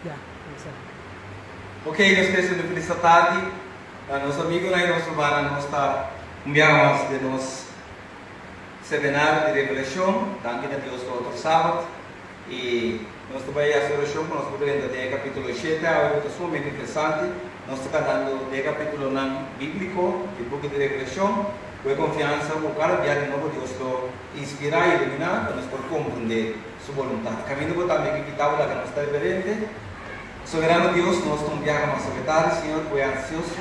Yeah, exactly. Ok, nós queremos feliz tarde. Nosso amigo lá em nosso bar, nós está enviamos de nosso seminário de revelação, tanto que Deus do outro sábado. E nós também a oração que nós podemos entender capítulo 7, é sumamente interessante. Nós estamos dando de capítulo bíblico, de book de revelação, com confiança, com cada dia de novo Deus lo inspirar e iluminar, para nós poder compreender sua vontade. Caminho por também que estava lá que nós está diferente. Soberano Deus, nós estamos viajando mais secretário, Senhor, foi ansioso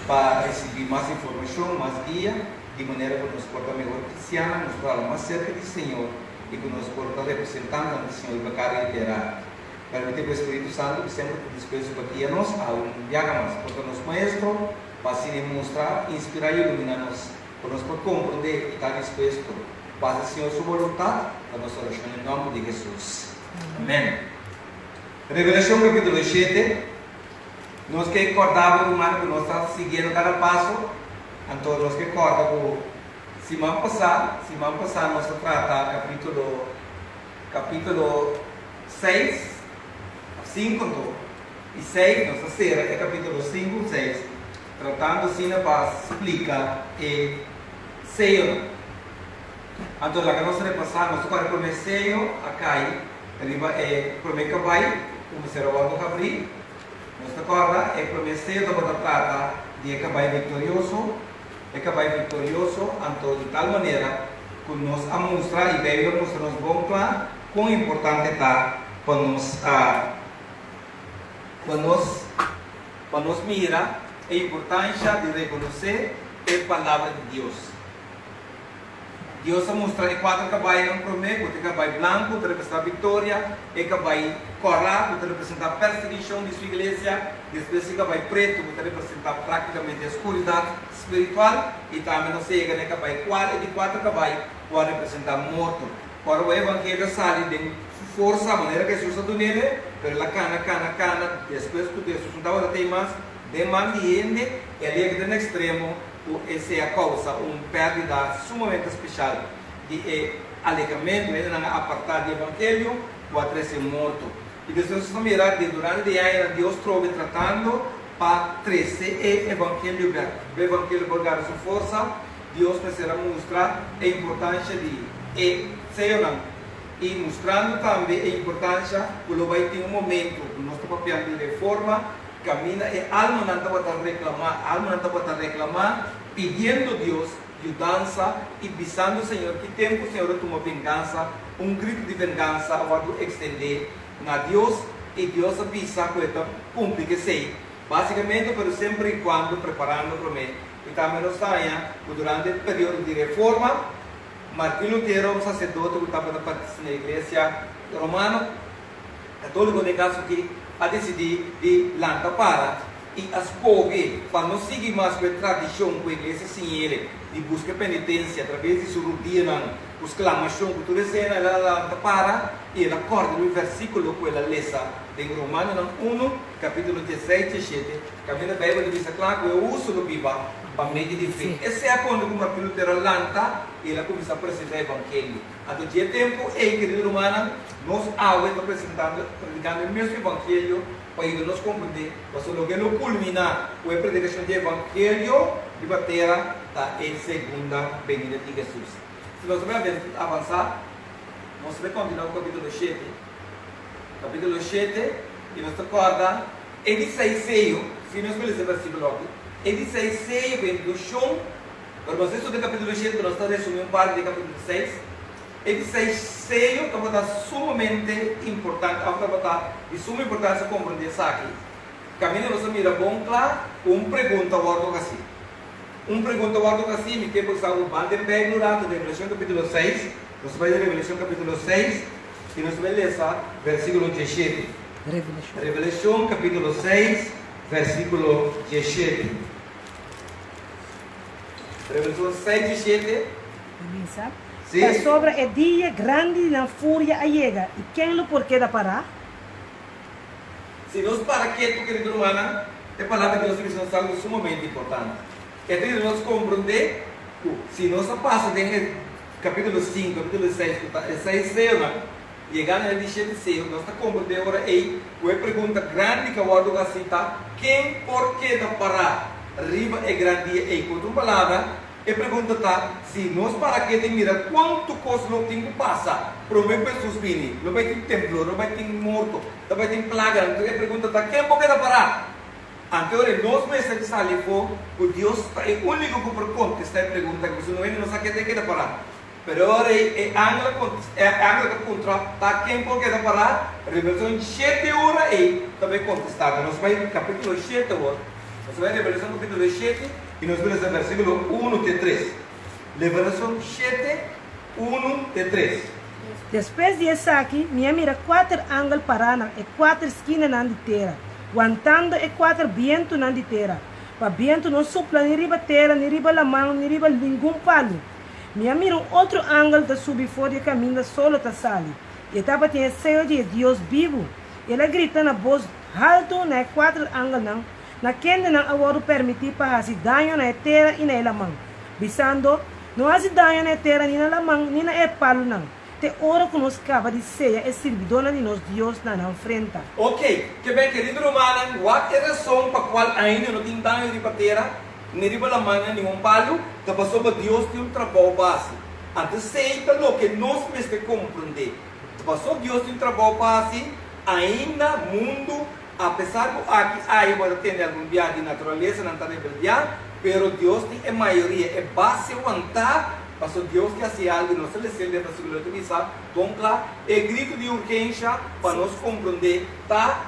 para receber mais informação, mais guia, de maneira que nos porta melhor cristiana, nos fala mais cerca do Senhor e que nos porta representando o Senhor para cada inteira. Permite o Espírito Santo que sempre disposto aqui a nós, a viajar mais, porque nos maestro, para se mostrar, inspirar e iluminar-nos, para nós poder compreender e estar disposto. Paz, Senhor, sua vontade, a nossa oração em nome de Jesus. Amém. Revelação capítulo 7, nós que recordávamos, irmão, que nós estamos seguindo cada passo, então nós que recordamos, semana passada nós tratamos capítulo 6, 5 e 6, nossa série é capítulo 5 e 6, tratando assim para explicar e seio. Então, lá que nós repassamos, nós agora comecei a cair, primeiro que vai, começar a abrir, nós agora comecei a tratar de acabar vitorioso, então de tal maneira que nós a mostrar e bem mostrar nos bom claro quão importante está para nós mirar a importância de reconhecer a palavra de Deus. Deus a mostrar que 4 caballos não promete, o caballo branco, que representa a vitória, e caballo corado, que representa a perseguição de sua igreja, depois o caballo preto, que representa praticamente a escuridade espiritual, e também não sei que caballo de 4 caballos, que representa a morte. Agora o evangelho sai de força, a maneira que Jesus está nele, pero la cana, depois que Jesus não estava até mais, demandando, e ali é que no extremo, essa é a causa, perda sumamente especial de alegamento, a partir do evangelho, pode ser morto. E depois nós mirar de durante o ano, Deus trouxe tratando para trazer o evangelho aberto. O evangelho por dar sua força, Deus precisa mostrar a importância de ser ou não. E mostrando também a importância que vai ter momento, o nosso papel de reforma, camina e alma não está a reclamar, pedindo a Deus ajudança e visando o Senhor que tempo o Senhor toma vingança, grito de vingança vai estender a Deus e Deus avisa que ele cumpre que sei. Basicamente, pero sempre e quando preparando para mim. E também nós estamos durante o período de reforma, Martim Lutero, um sacerdote que estava na igreja romana, católico de caso que a decidir de lançar para e as povos para não seguir mais com a tradição que a igreja sem ele de buscar penitência através de sua rotina, exclamação que tudo isso ela lança para e ela acorda no versículo que ela lê em Romanos 1, capítulo 16 e 17, que a minha Bíblia diz claro que eu uso no Bíblia para meio de fé. Esse é quando o Martim Lutero lança e ela começa a apresentar o evangelho. A do dia tempo, querido romana, nós estamos apresentando, predicando o mesmo evangelho para que nós compreender, mas o que não culmina com a predicação do evangelho de bater em segunda venida de Jesus. Se nós vamos avançar, nós vamos continuar o capítulo 7. Capítulo 7, e nós recorda, ele sai seio, se nós vemos esse versículo aqui, ele sai seio, vem do chão, para vocês do capítulo 7, nós estamos resumindo parte do capítulo 6. Ele sai seio, que é sumamente importante, de suma importância compreender isso aqui. Caminho você mira bom claro, pergunta ao ordem assim. Pergunta ao ordem assim, me quer buscar o Vandenberg no rato de Revelação capítulo 6, nós vamos ler Revelação capítulo 6, e nós vamos ler versículo 17. Revelação capítulo 6, versículo 17. Revelação 6, 17. Sí. É sobre o dia grande da fúria a chega. E quem lo por queda parar? Se nós para quieto, querido humana, a palavra de Deus é algo sumamente importante. Então, nós compreender, se nós passa dentro capítulo 5, capítulo 6, 6, Chegando a 17 nós está compreendendo agora aí, uma pergunta grande que eu vou aceitar, quem por que da parar? Riba é grande aí, com outra palavra, a pergunta está, se nós para que tem mira, quanto custa o tempo passa? Para o meu pessoas virem, não vai ter templo, não vai ter morto, não vai ter plaga, então a pergunta está, quem por que da parar? Antes, nós meses de sair for, o Deus é o único que por conta esta pergunta, que você não é, não sabe que da parar. Pero ahora é ângulo contra, tá quem por que da parar? Revelação 7 horas aí, também contestado. Nós vai no capítulo 7 horas. Nós vai Revelação capítulo 7 e nós vamos no versículo 1 até 3. Revelação 7, 1 até 3. Depois de isso aqui, minha mira 4 ângulos parana e 4 esquinas na terra, aguantando e 4 vientos na terra. Para viento não sopra nem riba terra, nem riba la mão, nem riba nenhum palo. Minha mira outro ângulo da subir fora e caminha solo da sali. E estava tendo seio de Deus vivo. Ele grita na voz alto na 4 ângulos não. Na quem não agora permitir para fazer dano na terra e na mão. Bisando, não faz dano na terra nem na mão, nem na palo não. Te hora que nós acaba de ser é servidora de nós Deus na frente. Ok, que bem querido romano, qual é a razão para qual ainda não tem dano de terra? Nem riba la mano, nenhum palo, que passou para Deus tem trabalho base. Antes sei que lo que nós precisamos compreender. Passou Deus tem trabalho base, ainda mundo, apesar que aqui há para ter algum viagem de natureza, não está rebeldia, pero Deus tem a maioria, é base aguentar, passou Deus que assim algo, nós celestial de versículo de missa, então lá, é grito de urgência para nós compreender, tá?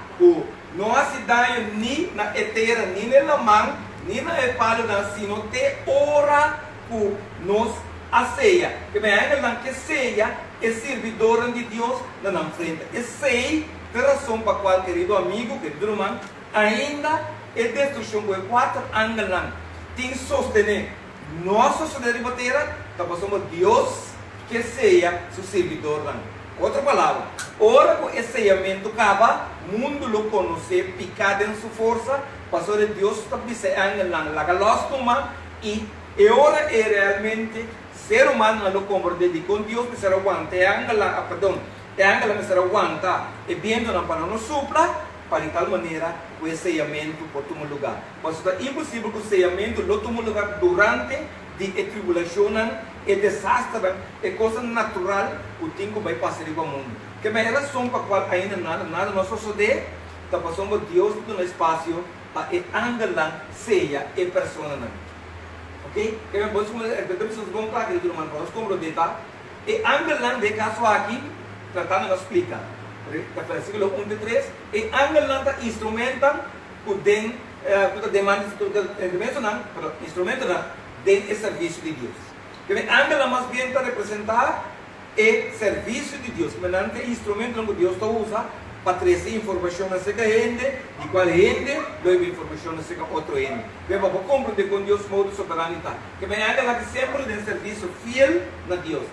Não há dano nem na terra, nem na mão, nem na palo da sino te ora por nós a ceia. Que bem ainda que ceia é servidor de Deus na frente. E sei a razão para qual querido amigo, querido irmão, ainda é destruição com 4 ângulos. Tem sostener nossa sociedade terra, que passamos Deus que ceia seu servidor. Outra palavra, ora que esse ceiamento acaba, o mundo lo conhece, picado em sua força, passou de Deus estabelecer a galostuma e ora é realmente ser humano não compreende com Deus que será aguanta é angela que será aguanta e viendo na para não supla para de tal maneira o ceiamento por tomar lugar. Mas é impossível que o ceiamento lo tome lugar durante de tribulação e desastre é coisa natural o tempo vai passar igual ao mundo. Que é a razão para qual ainda nada nós sucede, está passando Deus no espaço a angela ceia e persona. Ok? Que é bom se você vão para aquele irmão para nós compreender, tá? E angela de caso aqui tratando de explicar. Versículo 1 de 3 e angela está instrumenta o den demanda instrumento de serviço de Deus. Que angela mais bem está representar o serviço de Deus. Que é instrumento que Deus usa para trazer informação acerca de gente, e qual gente, dá informação acerca de outro gente. Que para compreender com Deus modo soberanidade. Que é aquela que sempre tem serviço fiel na Deus.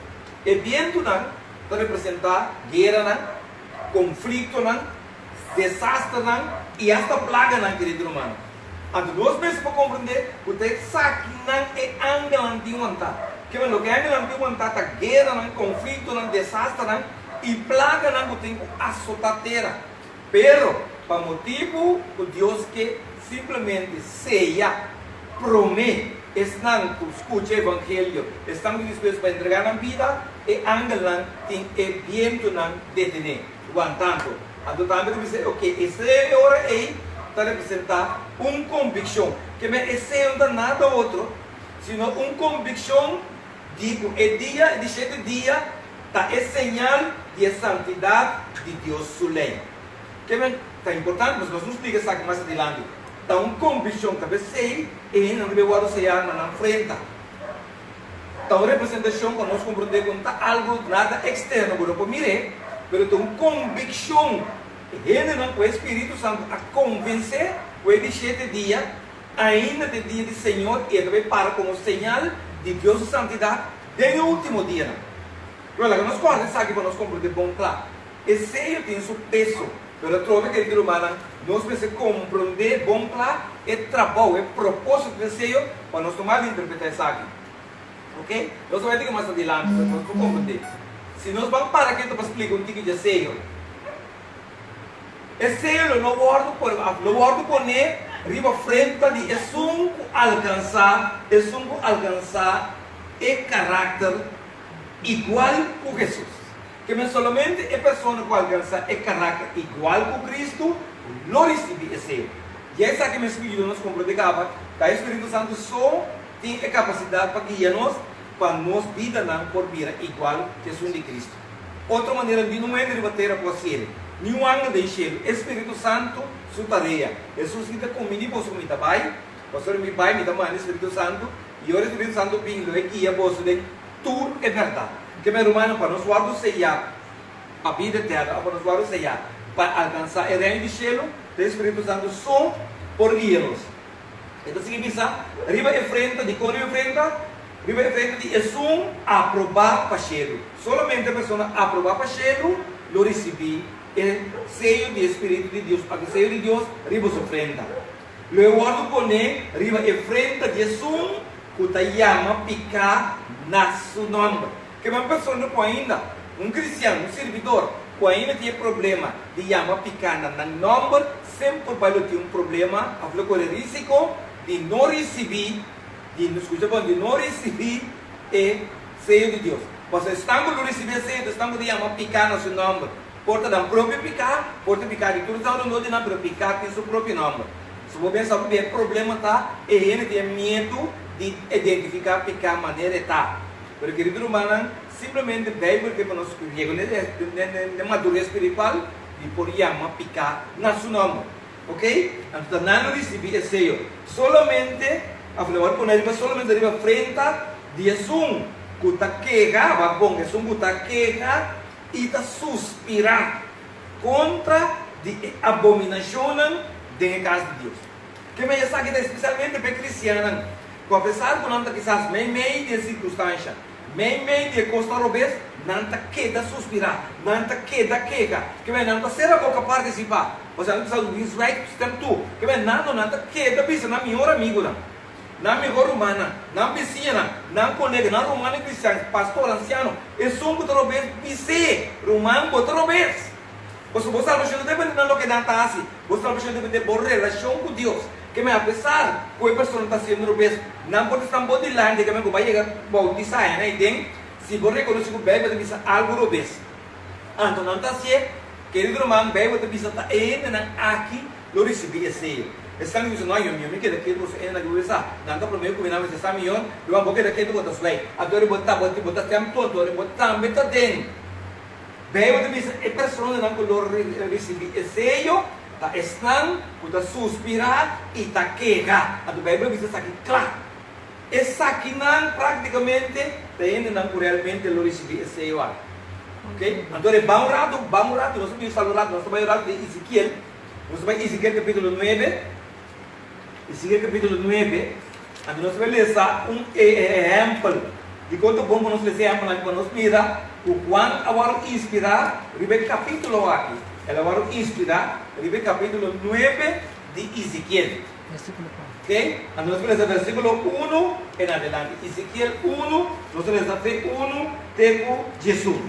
E viento para representar guerra, conflito, desastre e até plaga, querido irmão. Então, nós precisamos para compreender que você sabe que é angela antiga. Que é o que angela antiga está guerra, conflito, desastre, e plaga não tem que assotar a terra. Pero, para motivo, o Deus que simplesmente ceia, promete, estão que escuta o Evangelho, estão dispostos para entregar a vida, e angela tem o viento não detener. Aguantando. Então, também dizer, ok, essa hora aí está representar convicção. Que esse não é nada outro, senão convicção, digo, é dia, de 7 dias, está é sinal de santidade de Deus sua lei. Que é importante, mas nós não explicamos isso aqui mais adiante. Então, convicção talvez sei e não deve guardar cear na frente. Então, representação para nós compreender que não está algo nada externo, agora para mire, mas então convicção. Ele não o Espírito Santo a convencer o de 7 dias, ainda de dia do Senhor, e ele vai para como sinal de Deus santidade desde o último dia. Agora, nós quase sabemos para nós compreender bom claro. Esse seio tem seu peso, mas eu trouxe que ele humana, nós precisamos compreender bom claro, é trabalho, é propósito do seio para nós tomar e interpretar isso aqui. Ok? Nós vamos ver mais adiante, para nós compreender. se nós vamos para aqui, para explicar um tico de sello. Esse sello não guardo por né, riba frente de alcançar o caráter igual com Jesus. Que não somente a pessoa que alcança o caráter igual com Cristo, não recebe esse sello. E essa que me Espírito nos compreendava, que o Espírito Santo só tem a capacidade para guiar-nos, para nos vida não por vida igual que Jesus de Cristo. Outra maneira de não é debater com ele. Nenhum ângulo de encher. Espírito Santo, sua tarefa. Jesus está comigo e você me dá vai. Você me vai, me dá mano, Espírito Santo. E o Espírito Santo vindo é que você de tudo é verdade. Que meu irmão, para nós guardar sellar a vida eterna, para nós guardar sellar, para alcançar o reino de céu, o Espírito Santo só por guiá-nos. Então, significa, arriba em frente, de quando em frente, arriba em frente de Jesus aprovar para céu. Solamente a pessoa aprovar para céu, lo recebi o sello do Espírito de Deus. Porque o sello de Deus, arriba sua frente. Luego, quando põe, arriba em frente de Jesus, que te chama picar na seu nome. Que uma pessoa não põe ainda, um cristiano, um servidor, que ainda tem problema de chamar picar na nome, sempre vai ter um problema, a correr risco de não receber, de não receber o sello de Deus. Você está com receber sello, está com chamar picar no seu nome. Porta da própria picar, porta picar de tudo, não não de picar tem seu próprio nome. Se você pensar que o problema está, ele tem medo de identificar picar a maneira está. Porque querido humano, simplesmente bem porque nós chegamos na madurez espiritual e por chamar picar no seu nome. Ok? Então, não recebi esse sello. Solamente, solamente arriba frente de Jesus, que está queja, vai bom, Jesus que está queja e está suspirar contra a abominação da casa de Deus. Que me está aqui especialmente para cristianos, que apesar de não estar quizás meio de circunstância, meio de costa robês, não está queda suspirar, não está queda queja, que me não está ser a boca participar. Você não precisa do right system tu, que me não está queda bisa na melhor amigo na melhor humana, na vizinha, na colega, na romana cristiana, pastor anciano, e são que robês bise, romano que robês. Você não deve não que não está assim, você não deve ter relação com Deus. Que me apesar que a pessoa está sendo robês, não pode estar body line, que me vai chegar bautizar, né? Então, se você reconhece que o bebê tem algo robês, então não está assim, querido irmão, bebê tem está aqui, lo recebi esse. Estão dizendo, não, eu me quero que você ainda conversa, não está para mim que me não está melhor, eu vou querer que tu botas vai, adoro botar tempo todo, adoro botar metade. Bebê tem a pessoa não color recebi esse eu, tá estão, está suspirar e está quejar, a do bebê está aqui claro. Essa aqui não praticamente tem não realmente lo recebi esse eu. Ok? Então é bom rato, nós vamos falar nós vamos falar de Ezequiel, nós vamos Ezequiel capítulo 9. Ezequiel capítulo 9, onde nós vamos ler exemplo de quanto bom nós ler exemplo para nós mira o quanto agora inspirar, ribe capítulo aqui. Ela agora inspirar, ribe capítulo 9 de Ezequiel. Versículo 4. Ok? Onde nós vamos ler versículo 1 em adelante. Ezequiel 1, nós vamos ler 1 tempo Jesus.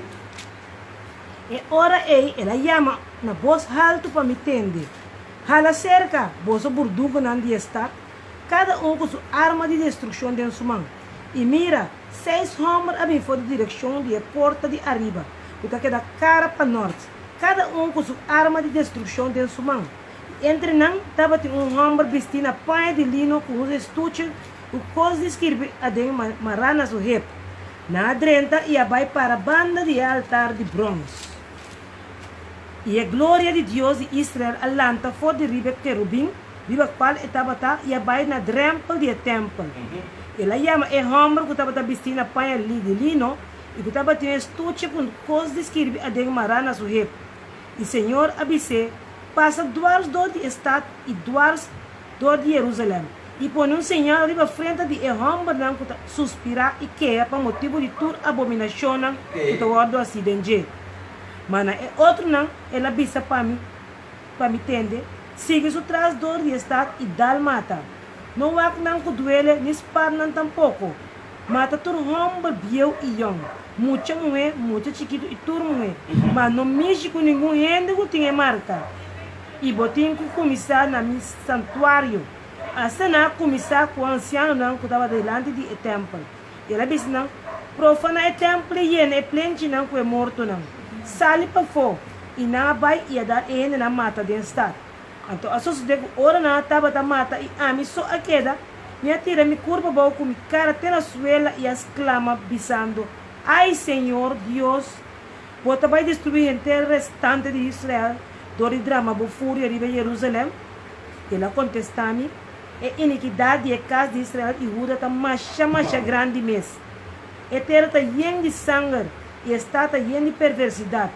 E ora ela chama na voz alta para me entender. Hala cerca, bolso burdugo não de estar, cada com sua arma de destruição dentro de sua mão. E mira, 6 homens a vir fora de direção de porta de arriba, porque queda cara para norte, cada com sua arma de destruição dentro de sua mão. Entre não, estava homem vestido a panha de lino com os estuches, o coisa de escrever a de marana seu rep. Na adrenta e vai para a banda de altar de bronze. E a glória de Deus de Israel alanta fora de riba querubim, riba qual estava e vai na drempel de templo. Ela chama o homem que estava vestindo a panha de lino e que estava tendo estuche com coisas de escrever a de marana seu rep. E Senhor abisse passa duas dor de estado e duas dor de Jerusalém. E põe um senhor riba frente de homem não que suspirar e quer para motivo de toda abominação que está do acidente. Mas outro não, ela bisa para me entender, sigue o traz dor de estado e dá mata. Não há não que duele, nem spar não tampouco. Mata tur humble bieu e young. Mucha mulher, mucha chiquito e turmo. Mas não mexe com nenhum ende que tinha marca. E botinho que começar na minha santuário. Assim não começar com o anciano não que estava delante do templo. Ele disse não, profana é templo e é plente não que é morto não. Sale para fora e não vai e dar ele na mata de estar. Então a sociedade ora não estava da mata e a mim só a queda. Me atira, me curva boa com minha cara até na suela e exclama bisando: ai Senhor Deus, você vai destruir a inteira restante de Israel. Dori drama bo fúria riba Jerusalém. Ela contesta-me: a iniquidade é casa de Israel e Judá está macha grande mês. A terra está cheia de sangue e está cheia de perversidade.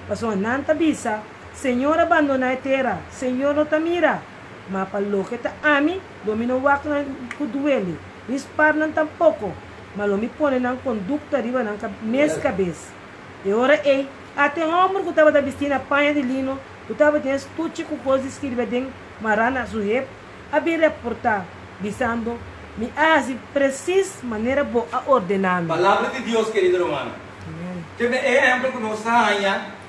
Mas o nanta bisa, Senhor abandona a terra, Senhor não te mira. Mas para o que está a mim, domina o waco com duele. Dispara não tampouco, mas o me põe na conduta riba na minha cabeça. E ora ei, até o homem que estava vestindo a panha de lino, que estava tendo estuche com coisas que ele vem marana suhep, a vir reportar, dizendo, me hace precisa maneira boa a ordenar. Palavra de Deus, querido irmão. Que é exemplo que nós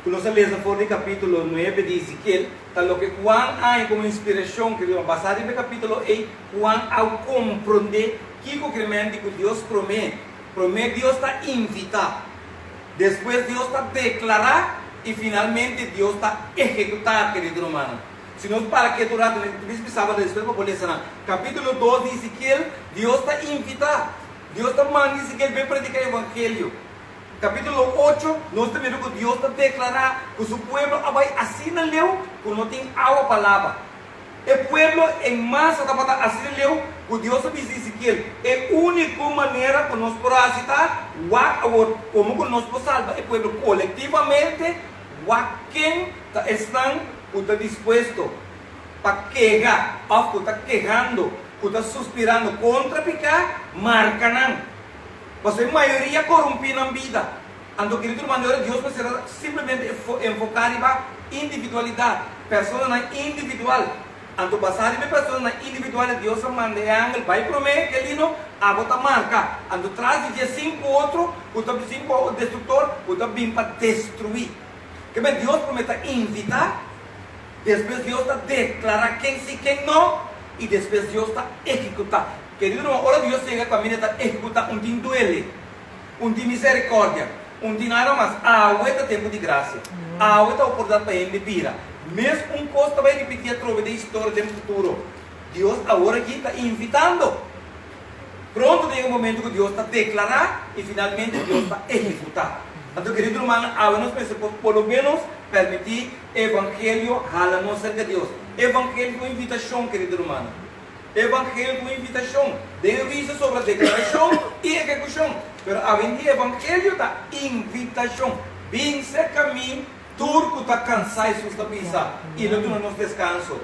que nós lemos fora do capítulo 9 de Ezequiel, tal que quando há como inspiração, que nós passamos no capítulo 8, quando ao compreender que o que Deus promete, Deus está invitar, depois Deus está declarar e finalmente Deus está executar, querido irmão. Se nós para que durante o sábado depois para poder sanar, capítulo 2 de Ezequiel, Deus está invitar, Deus está mandando Ezequiel para predicar o evangelho. Capítulo 8, nós também vemos que Deus está declarar que o seu povo vai assinar leu que não tem água palavra. O povo em massa está assinar leu que Deus está dizendo que é a única maneira que nós podemos citar como que nós podemos salvar o povo coletivamente, quem está disposto para quejar, ou que está quejando, que está suspirando contra pecar, marca não. Mas a maioria corrompida na vida. Então, querido irmão, Deus precisa simplesmente enfocar em individualidade. Pessoa na individual. Então, passar de pessoa na individual, Deus manda angel, vai prometer que ele não a botar marca. Então, traz de 5 outro, o 5 destrutor, o vem para destruir. Que bem, Deus promete invitar, depois Deus está declarar quem sim, quem não, e depois Deus está executar. Querido irmão, ora Deus chega para mim e executar um dia duele, um dia misericórdia, um dia nada mais. Aguenta tempo de graça, aguenta a oportunidade para ele vir. Mesmo um costo vai repetir a trova da história do futuro. Deus agora aqui está invitando. Pronto, tem um momento que Deus está declarando e finalmente Deus está executar. Então, querido irmão, nós precisamos pelo menos permitir o evangelho falar não cerca de Deus. Evangelho com invitação, querido irmão. Evangelho com invitação. Deve ser sobre a declaração e execução. Mas além do evangelho da invitação. Vem-se caminho, turco está cansado e está pensando. E não tem nosso descanso.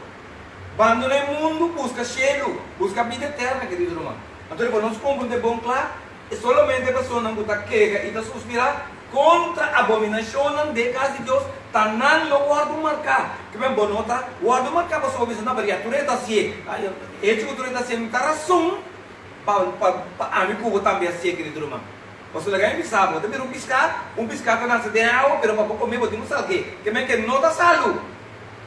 Abandona o mundo, busca cielo, busca vida eterna, querido irmão. Então, nós compreendemos bom claro. É somente a pessoa que está queja e está suspirar contra a abominação de casa de Deus. Está não guarda marcar. Que bem bom nota, guarda marcar para sua visão na varia. Tu está assim, este que tu está assim, muita razão para a minha também assim, querido irmão. Você legal em sábado, também um piscar que nasce de água, mas para comer podemos saber que bem que não dá saúde.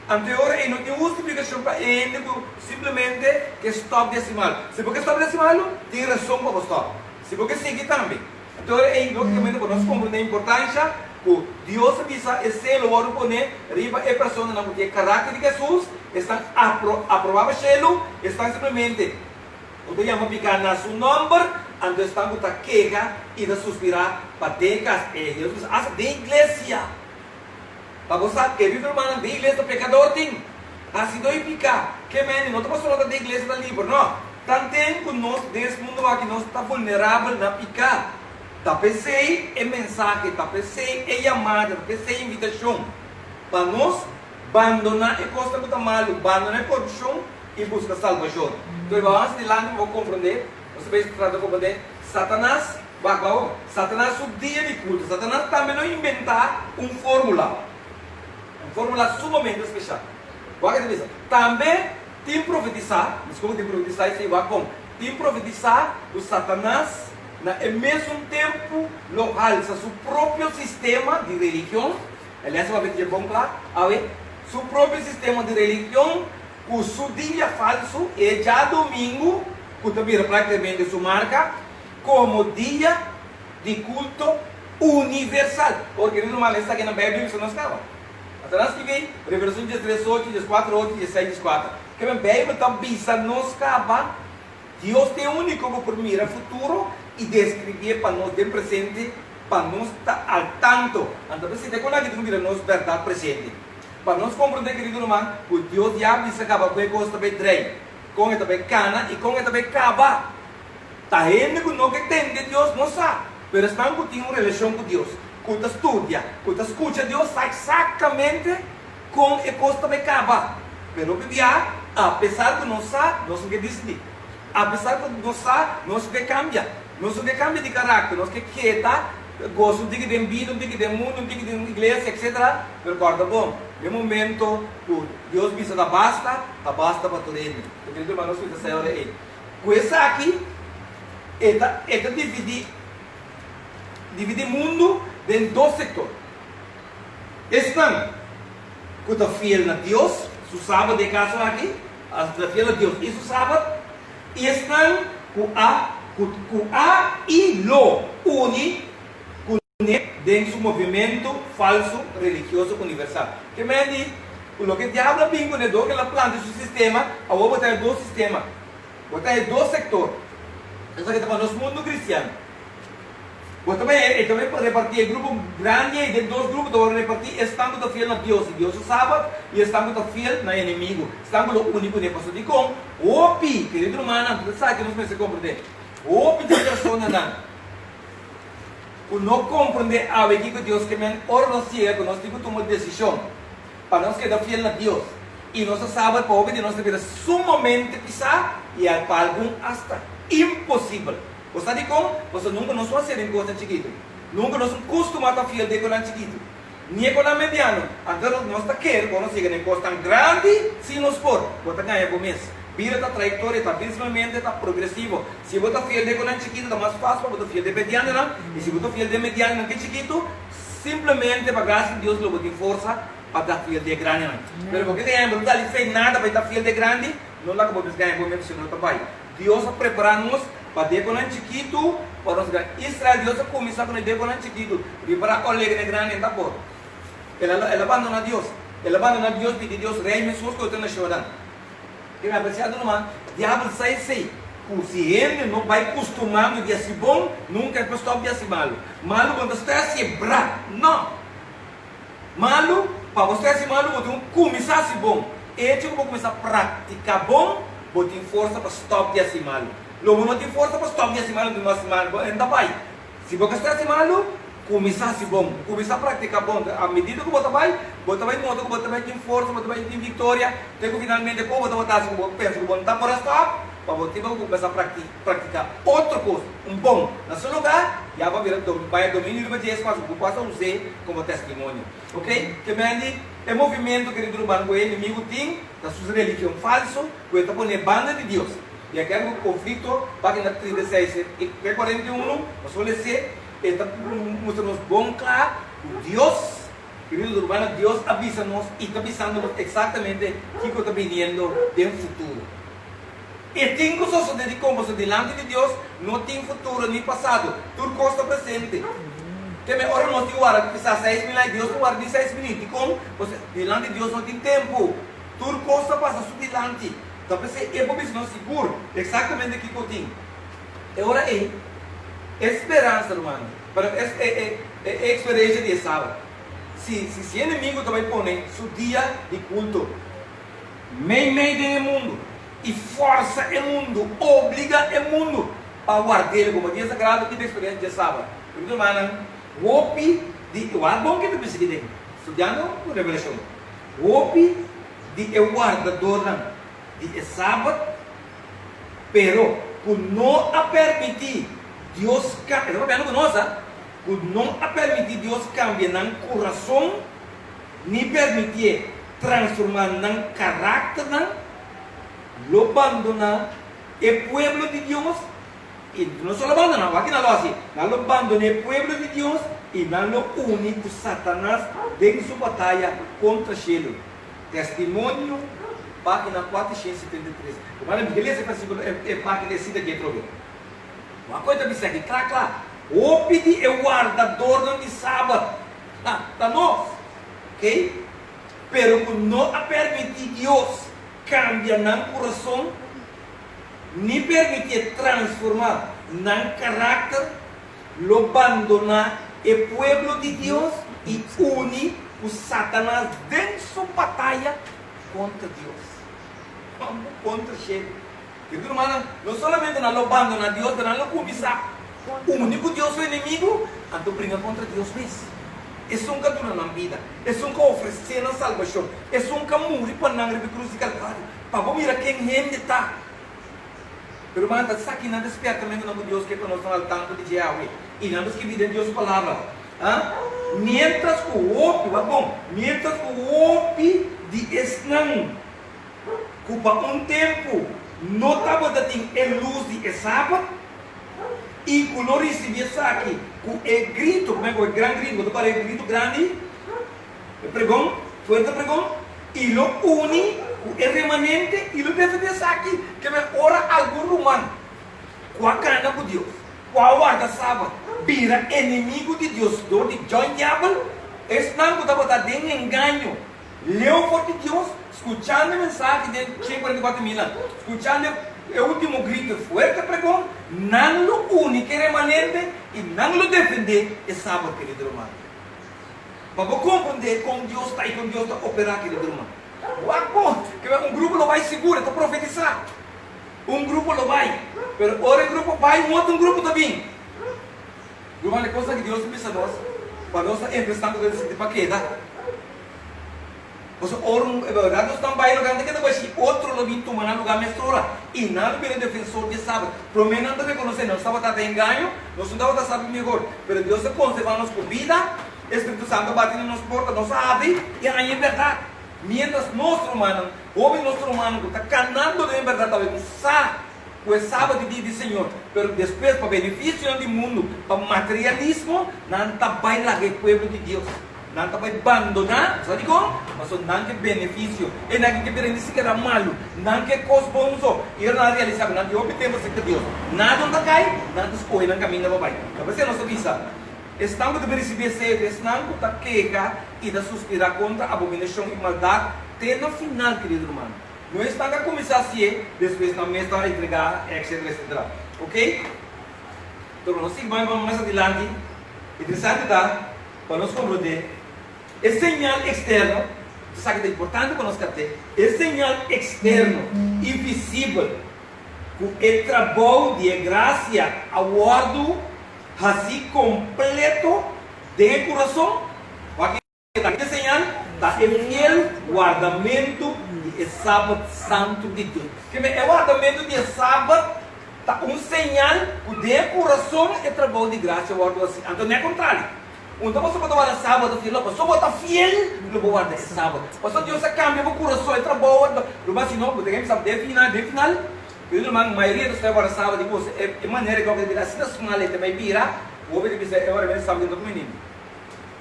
Anterior e não tem justificação para ele simplesmente que stop decimal. Se porque stop decimal, tem razão para stop. Se porque seguir também. Então, é logicamente nós compreendemos a importância que Deus avisa esse lugar poner riba a pessoa na mulher caráter de Jesus estão aprovados selo estão simplesmente o que chama picar na seu nome ando estão com a queja e a suspirar para decas Deus as de igreja para você querido irmão de igreja pecador tem assim doi picar que men não estamos falando da igreja da livre não tanto que nós nesse mundo aqui nós está vulnerável na picar. Tapecei é mensagem, tapecei é chamada, tapecei é invitação para nós abandonar a coisa que está mal, abandonar a corrupção e buscar salvação. Então, vamos de lá, vou compreender, você vai tratar de compreender, Satanás, Satanás o dia de culto, Satanás também não inventar uma fórmula sumamente especial. Também tem profetizar, desculpa, tem profetizar, isso é como, tem profetizar o Satanás ao mesmo tempo, lo alça seu próprio sistema de religião. Aliás, vai ver bom claro, seu próprio sistema de religião, com seu dia falso, e já domingo, que também praticamente sua marca, como dia de culto universal. Porque no normal está aqui na Bíblia, isso não estava. Atrás que vem, Revelação 13:8, 14:8, 16:4. Que a Bíblia está bisa nos acaba. Deus tem o único que por mirar futuro e descrever para nós de presente, para nós estar ao tanto. Então, se tem coisa que mira nós verdade presente. Para nós compreender, querido irmão, que Deus já bisa acaba com a coisa também trem, com a também cana e com a também acaba. Tá gente que não entende Deus, não sabe. Mas estão que tem uma relação com Deus. Que estudia, que escuta Deus, sabe exatamente com a coisa também acaba. Mas o que apesar de não sabe, nós não que decidir. Apesar de não sabe, nós que cambia. Nós que cambia de caráter, nós que quieta, gosto de que tem vida, de que tem mundo, de que tem igreja, etc. Mas guarda bom, no momento que Deus precisa da basta para todo ele. Querido irmão, nós precisamos sair hora aí. Com essa aqui, é dividir o mundo em dois setores. Estão que estão fiel a Deus, o sábado de caso aqui, estão fiel a Deus e o sábado, e estão com a e lo une dentro do movimento falso religioso universal. Que me diz, o que o diabo bingo de do que ela planta o sistema, a vou botar dois sistemas, botar dois setores. Isso aqui está para o mundo cristiano. Mas também pode repartir em grupo grande e de dois grupos para repartir. Estamos fiel a Deus, e Deus o sábado, e estamos fiel no inimigo. Estamos o único que passou de com. Opi, querido irmão, você sabe que não se compreende. Opi de pessoa não. O não compreender a que Deus que me ordena que nós temos que tomar decisão para nós quedar fiel a Deus. E nós sábado para obedecer nossa vida sumamente pisar e para algum hasta impossível. Você sabe como? Você nunca nos vai ser em coisa chiquita. Nunca nos costuma a fiel de coisa chiquita. Nem com a mediana. Então nós está querendo, quando chega em coisa tão grande, se nos for, você ganha por mês. Vira a trajetória, está principalmente, está progressivo. Se você fiel de coisa chiquita, está mais fácil para você fiel de mediana. E se você fiel de mediana, que é chiquito, simplesmente, para graça de Deus, você tem força para estar fiel de grande. Mas porque tem não está fez nada para estar fiel de grande, não dá para você ganhar por mês, se não está bem. Deus está preparando-nos para decorar chiquito, para nós ganhar. Israel, Deus começou com decorar chiquito, e para olhar grande ainda por. Ela abandona Deus. Ela abandona Deus, pede Deus, rei, me suas coisas na chorando. Que me apreciado não, diabo sai sei. Se ele não vai acostumando de ser bom, nunca é para stop de ser malo. Malo quando você é bravo, não. Malo, para você ser malo, você tem que começar a ser bom. E você vai começar a praticar bom, você tem força para stop de ser malo. Logo não tem força para stop de ser malo, ainda vai. Se você está ser malo, começar a ser bom, começar a praticar bom. À medida que você vai modo que você vai ter força, você vai ter vitória, até que finalmente, como você está, você pensa que você não está para stop, para você começar a praticar outra coisa, bom, no seu lugar, já vai domínio de Deus, mas você passa a usar como testemunho. Ok? Que é movimento, querido irmão, que o inimigo tem, da sua religião falsa, que está pondo banda de Deus. E aqui é um conflito, página 36 e 41, nós vamos ler, está mostrando bom claro, Deus, querido irmão, Deus avisa-nos e está avisando-nos exatamente o que está vindo no futuro. E tem que só de como você delante de Deus não tem futuro nem passado, tudo costa presente. Tem hora nós temos hora que precisa 6 mil e Deus não guarda 6 minutos. Como você delante de Deus não tem tempo, tudo costa passa delante. Então você é por isso não seguro exatamente o que eu tenho. É hora aí, esperança, irmão. Para é experiência de sábado. Se o inimigo também põe seu dia de culto, meio do mundo. E força o mundo, obriga o mundo a guardar como dia sagrado que tem experiência de sábado. Por isso, mano, o OPI de o bom que tu precisa de estudando a revelação. O OPI de o guardador de sábado, pero por não a permitir Deus cambiar, estava vendo conosco, por não a permitir Deus cambiar no coração, nem permitir transformar no caráter, lo abandona o pueblo de Deus Y no solo abandonamos, aquí no lo hace. No lo abandona el pueblo de Dios y no lo une con Satanás en su batalla contra Shelo. Testimonio, página 473. Como a Bíblia esse versículo é página descida aqui, trove. Uma coisa que diz aqui, claro. O pedi é o guardador de sábado. Tá nós. Ok? Pero não a permitir Deus cambiar no coração, nem permitir transformar no caráter, lo abandonar o pueblo de Deus e unir o Satanás dentro de sua batalha contra Deus. Contra Shelo. Querido irmão, não somente não abandonar Deus, não lo começar. O único Deus é o inimigo, então briga contra Deus mesmo. É um que dura na vida, é um que oferece a salvação, é um que morre para não ir cruz de Calvário. Para você mirar quem ele está. Pero irmão, está aqui não despertamento no Deus que conosco no tanto de Yahweh. E não que vive em Deus palavra. Mientras o opi de Esnão, cupa tempo, não estava dando luz de sábado, e quando eu recebi isso aqui, com o grito, como é que é o grande grito, quando eu grito grande, pregão, forte pregão, e lo une, o remanente, e lo deve dizer aqui, que me ora algo romano, com a cana com Deus, com a guarda sábado, vira inimigo de Deus, do de John Diablo, esse não estava dando engano, leu forte de Deus, escutando a mensagem de 144 mil anos, escutando o último grito forte pregão, não lo único remanente e não lo defender é sábado, querido irmão. Para você compreender como Deus está e como Deus está operando, querido irmão. Que grupo não vai seguro, está profetizar. Grupo não vai, mas outro grupo vai, outro grupo também. Irmão, é coisa que Deus precisa nós, para nós emprestando desse tipo aqui, tá? Nós estamos bailando grande que depois outro lobby toma no lugar mestura e não é defensor de sábado. Prometo não reconhecer, não estava dando engano, nós não estava sabendo melhor, mas Deus se conserva nos com vida, Espírito Santo batendo nos portas, nos abre e aí é verdade. Mientras nosso humano, homem nosso humano que está canando de verdade, talvez sabe o sábado dia do Senhor, mas depois para benefício do mundo, para materialismo, não está bailando o povo de Deus. Não está abandonar, sabe como? Mas não tem benefício. E não tem benefício que era malo. Não tem coisa boa. E não realizar, não tem obter você que Deus. Nada não cai, nada escolhe, não caminha para baixo. Então você não sabe isso. Estamos de receber cedo, estamos de quejar e de suspirar contra a abominação e maldade. Até no final, querido irmão. Não está a começar assim, depois não está a entregar, etc, etc. Ok? Então, nós vamos mais adiante. Interessante, tá? Para nós compreender. É señal externo, sabe que é importante para nós ter, é señal externo, invisível, com o trabalho de graça ao lado, assim completo, de coração, aqui é señal, da fiel guardamento do sábado santo de Deus. Que é o guardamento de sábado, tá señal, de coração e trabalho de graça ao lado assim, então não é contrário. Então você pode guardar sábado, filho, você pode estar fiel no guardar sábado. Você Deus cambia o coração e trabalha. Mas se não, você tem que saber de final. Filho, a maioria dos que guardam sábado, depois é maneira que eu vou dizer, assim, das finais também vira, o homem que é hora de sábado do menino.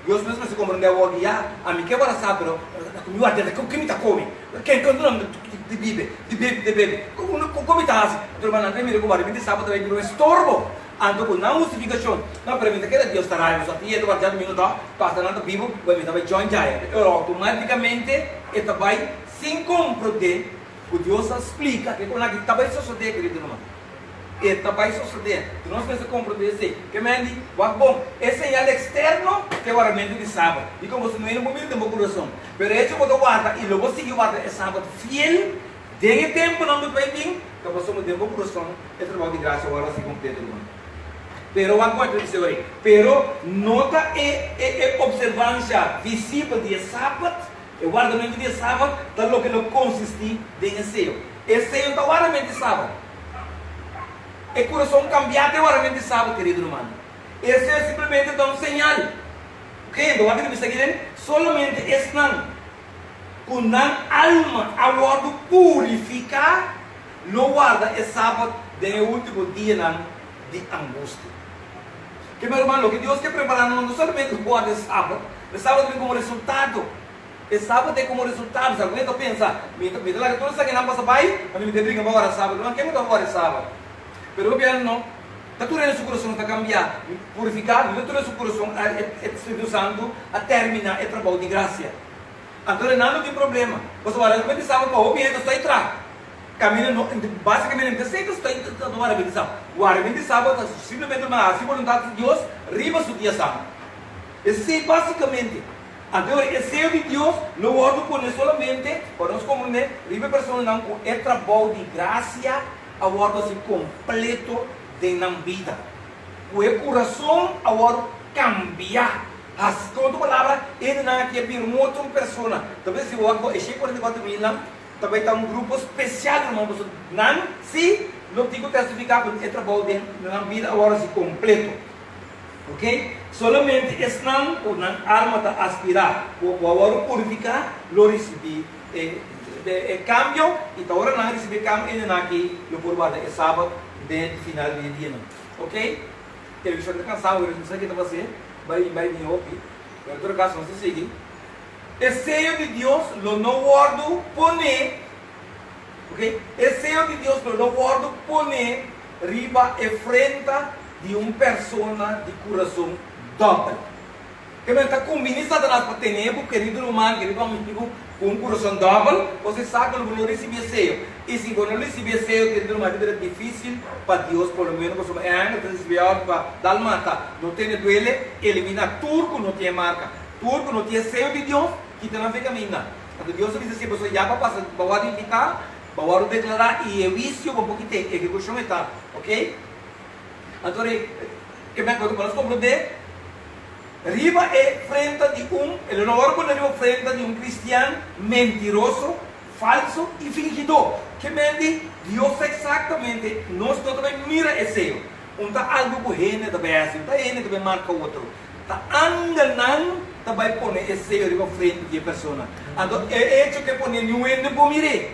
Deus mesmo se compreende o que a mim que guarda sábado, me guarda, que me está comendo? Quem não de bebê, como está assim? Então, não tem medo que guarda sábado vai vir um estorbo. Ando com não justificação, não permite que Deus estará aí, mas aqui é do guardado minuto, passa nada vivo, vai me dar join já, automaticamente ele vai sem compreender, o Deus explica que quando aqui vai suceder, querido irmão, ele vai suceder, nós precisamos compreender assim, que mende, bom, esse é o externo que é o argumento de sábado, e como você não é no momento de meu coração, mas esse eu vou guardar e eu vou seguir guardar esse sábado fiel, tem tempo não me vai vir, então você não tem meu coração, é trabalho de graça agora assim com Pedro, irmão. Pero nota é observância visível de sábado, o guardamento de sábado, tal que não consiste em seio. Esse seio está guardamento de sábado. O coração cambiado é guardamento de sábado, querido irmão. Esse é simplesmente um sinal. Ok? Então, aqui me seguirem, solamente estão com a alma a purificar, não guarda o sábado do último dia de angústia. Que meu irmão, o que Deus quer preparar não somente o guarda de sábado vem como resultado. O sábado tem como resultado, alguém está pensando, me dá que toda essa que não passa bem, a mim me briga agora sábado, não quer mudar agora sábado. Mas o piano não, está tudo no seu coração está cambiar, purificar, está tudo no seu coração, é Espírito Santo, a terminar o trabalho de graça. Então não tem problema. Você vai lá, sábado para o objeto está atrás. Caminho, basicamente, não sei que está no arrependimento de sábado. O arrependimento de sábado é simplesmente uma vontade de Deus, riba do dia sábado. Esse é basicamente. Então, esse de Deus, não ordo por solamente, para nós compreender, riba pessoa não com é trabalho de graça, a ordo assim completo de na vida. O coração, a ordo cambiar. As toda palavra, ele não é que é uma outra pessoa. Talvez se o ordo é 44 mil, também está um grupo especial, irmão. Não, se não digo testificar, porque é trabalho de na vida, a ordo assim completo. Ok? Solamente não a alma está aspirar, o agora purificar, lo receber cambio, e agora não receber cambio, ele não aqui, lo por guarda é sábado, de final do dia, ok? Eu estou cansado, eu não sei o que está fazendo, vai vir aqui, mas em todo caso, não se segue. O seio de Deus, lo não guardo, pone, ok? O seio de Deus, lo não guardo, pone, riba e frente de uma pessoa de coração dobre. Que está combinando Satanás para ter querido humano, querido amigo, com um coração dobre, você sabe que não recebe seio. E se não receber seio, querido humano, é difícil para Deus, pelo menos, porque é ainda receber algo para dar mata. Não tem duele, elimina turco, não tem marca. Turco não tem seio de Deus, que tem na fé caminha. Então Deus diz assim, você já passa, para identificar, para declarar, e é vício, para um pouquinho, é que o chão está, ok? Então, que me acordo para nós compreender, riba é frente de ele não vai riba frente de um cristiano mentiroso, falso e fingidor. Que me diz, Deus exatamente, nós também mira esse. Está algo por ele também assim, está ele também marca outro. Está enganando, também põe esse riba frente de pessoa. Então, é isso que põe nenhum ende por mirar.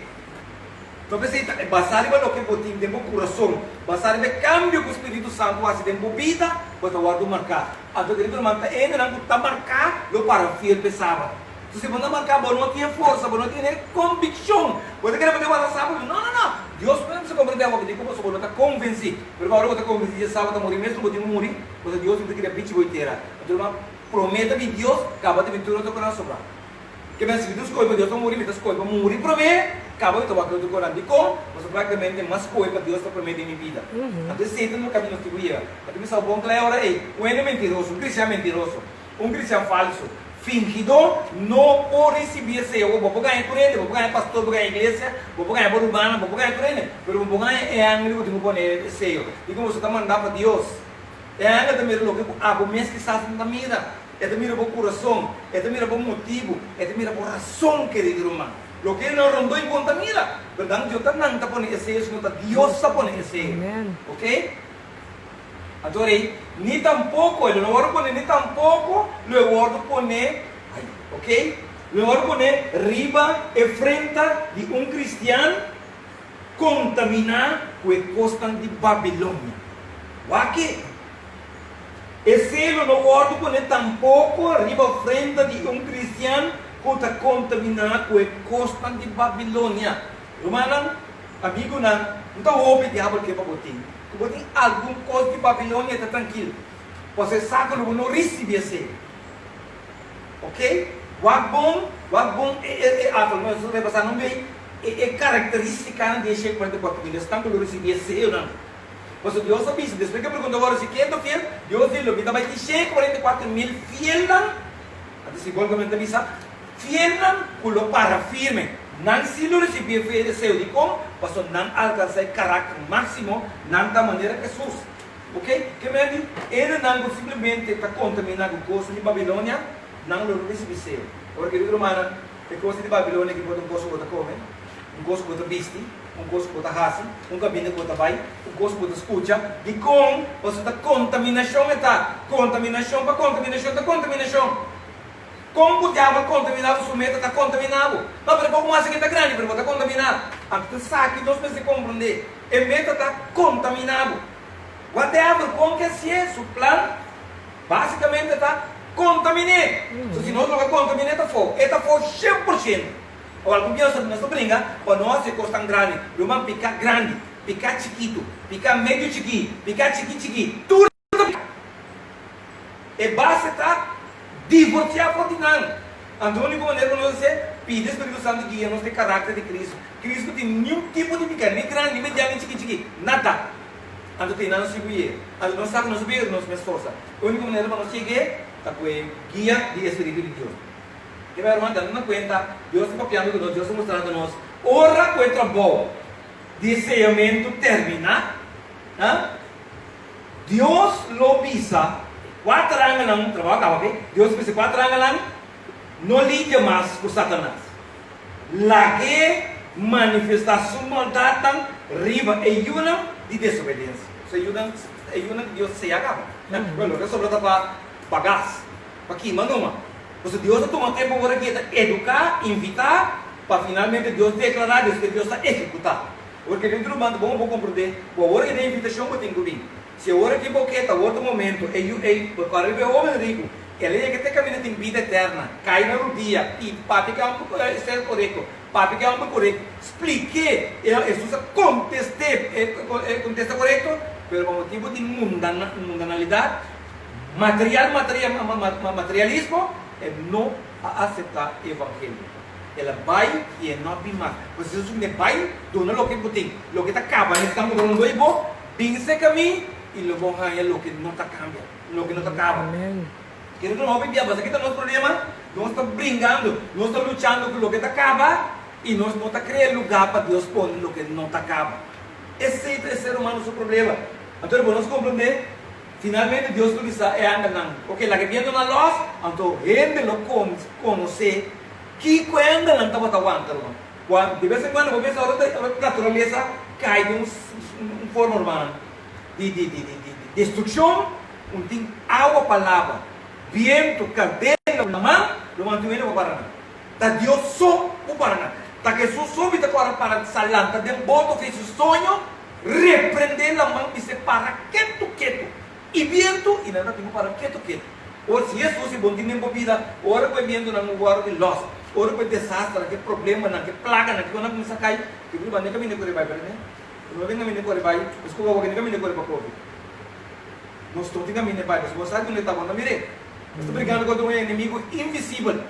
Então, basar em que botim tempo coração, basar em cambio que o Espírito Santo faz tempo vida, você vai marcar. Então, querido irmão, ainda não está marcar, eu para fiel pesava. Se você não marcar, você não tem força, você não tem convicção. Você quer fazer uma sábado? Não. Deus não se compreende algo que você não está convencido. Porque agora você está convencido de sábado morrer, mesmo você não morrer, você Deus não queria pedir boiteira. Então, irmão, prometa que Deus acaba de aventura no teu coração. Que bem, se Deus escolhe Deus não morrer, Deus escolhe para morrer para mim, acaba de tomar aquilo do coração de como, mas praticamente é mais coisa para Deus está prometendo em minha vida. Então, se entra no caminho que eu ia, então, me salvou que é hora aí, um é mentiroso, um cristiano mentiroso, um cristiano falso, fingido, não pode receber seu, eu vou ganhar por ele, vou ganhar pastor, vou ganhar igreja, vou ganhar por urbana, vou ganhar por ele, mas vou ganhar é ângulo que eu vou ganhar seu. E como você está mandando para Deus, é ângulo também o mês que está na mira. É de mira por coração, é de mira por motivo, é de mira por razão, querido irmão. Lo que não rondou em conta mira, verdade? Deus está não está pondo esse, Deus está pondo esse, ok? Adorei, nem tampouco, ele não vai poner nem tampouco, ele vai poner, ok? Ele vai poner riba e frente de um cristiano contaminar com a costa de Babilônia. O que? Esse não pode poner tampouco arriba frente de um cristiano que está contaminado com a costa de Babilônia. Irmão, amigo, não está ouve diabo que é para botar. Porque alguma coisa de Babilônia está tranquilo. Você sabe que não recebe esse. Ok? O bom, você vai passar no meio, é característica de Cheio 44 mil. Estão que não recebe esse ou não? Mas Deus sabe isso. Depois que eu pergunto agora se quem é fiel, Deus diz que vai ter 44 mil fiel não. Até se igualmente avisa, fiel não, pulo para firme. Não se não receber fiel seu de como, mas não alcançar o caráter máximo, não da maneira que Jesus. Ok? Que me diz, ele não simplesmente está contaminado com coisa de Babilônia, não lo recebe seu. Agora, querido irmão, é coisa de Babilônia que pode um coisa que comer, um coisa que vestir, um coisa que raça, um caminho que vai, um coisa que escuta, de como você está contaminação, está contaminação para contaminação, está contaminação. Como o diabo contaminado, o meta está contaminado. Não, porque como mais que está grande, porque está contaminado. Até sabe que nós precisamos compreender, o meta está contaminado. whatever, com que seja, o plano, basicamente está contaminado. Então, se nós não contaminamos, está fogo 100%. Ou algum dia nós brinca, para nós é coisa tão grande, vamos picar grande, picar chiquito, picar médio chiquito, picar chiquito, tudo. E base está divorciar por dinâmica. A única maneira que nós pedir o Espírito Santo guia nós tem caráter de Cristo. Cristo tem nenhum tipo de pequeno, nem grande, nem mediano, nem chiquito, nada. Então tem nada subir. Então nós sabemos subir, nós nos esforça. A única maneira para nós chegar é com guia do Espírito de Deus. E vai dando uma conta, Deus está copiando nós, Deus está mostrando a nós. Ora que o trabalho de sellamento termina, Deus lo visa 4 anos não trabalha, ok? Deus visa 4 anos não lida mais com Satanás. Lá que manifestação maldade riba e uma de desobediência. Se ayudan Deus se acaba. Bueno, que sobra para pagar, para queimar numa. Porque Deus toma tempo para educar, invitar, para finalmente Deus declarar que Deus está executar. Porque dentro do mundo, vamos compreender, a hora que a invitação que tem que vir. Se a hora que você está, outro momento, para o homem rico, ele é que tem caminho de vida eterna, cai na rodilha, e para que é correto, para que é correto, explique, Jesus contesta correto, pelo motivo de mundanalidade, materialismo, é não aceitar o evangelho. Ela vai e não vai mais. Porque Jesus me vai, dona o que tem, o que está acabando, estamos dando dois bom, bem esse caminho, e logo ganha o que não está cambiando, o que não está acabando. Querido, não vai mas aqui está o nosso problema, nós estamos brincando, nós estamos lutando com o que está acaba, e nós não estamos criando lugar para Deus pôr o que não está acaba. Esse é o ser humano o seu problema. Então, nós compreender, finalmente Deus nos diz, é andando. Ok, lá que viendo na luz, então, gente lo conhecer, que quando não está aguantando. De vez em quando, você vê a natureza cai de uma forma urbana de destruição, tem água para lava, viento, cadeia, na mão, lo mantiene para parar. Tá Deus só para parar. Tá que Jesus soube para salanta, de boto fez o sonho, repreender a mão e se para quieto. E viento, e nada tem para quieto. Ou se Jesus é bom de vida, ora que viento não guarda de loss. Ora que desastre, que problema, que plaga, que não começa a cair, que não vai nem caminhar por aí, né? Não vem caminhar por aí, desculpa, vou caminhar por aí para Covid. Nós estamos caminhando por aí, você sabe onde está bom, mire. Estou brigando contra um inimigo invisível.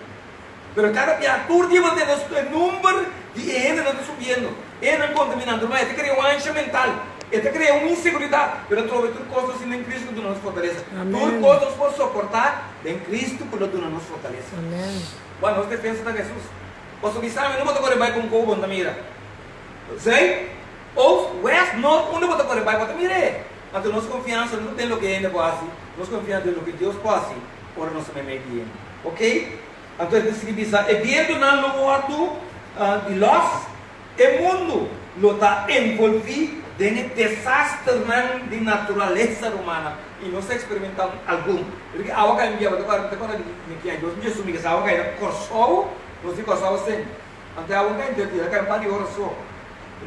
Mas cada criatura deve ter o número de gente não está subindo, ele não contaminando, mas ele cria uma ancha mental. Ele cria uma inseguridade, mas trova tudo coisas assim em Cristo que nos fortalece. Tudo coisas por suportar em Cristo que nos fortalece. Amém. Quando nós defendemos de Jesus, posso avisar, não vou tocar vai com o cobo na mira. Sei? Ou West não vou tocar vai com a mira. Então nossa confiança não tem o que ainda quase, nós confiamos no que Deus quase, ora nós também medimos. Ok? Então ele diz, é viendo na morto de nós, o mundo lo está envolvido em desastre de natureza humana e nós experimentamos algum. Porque a água cai agora Deus me assumir que a água cai corçou, nós ficamos só assim. Até a água cai cai para de hora só.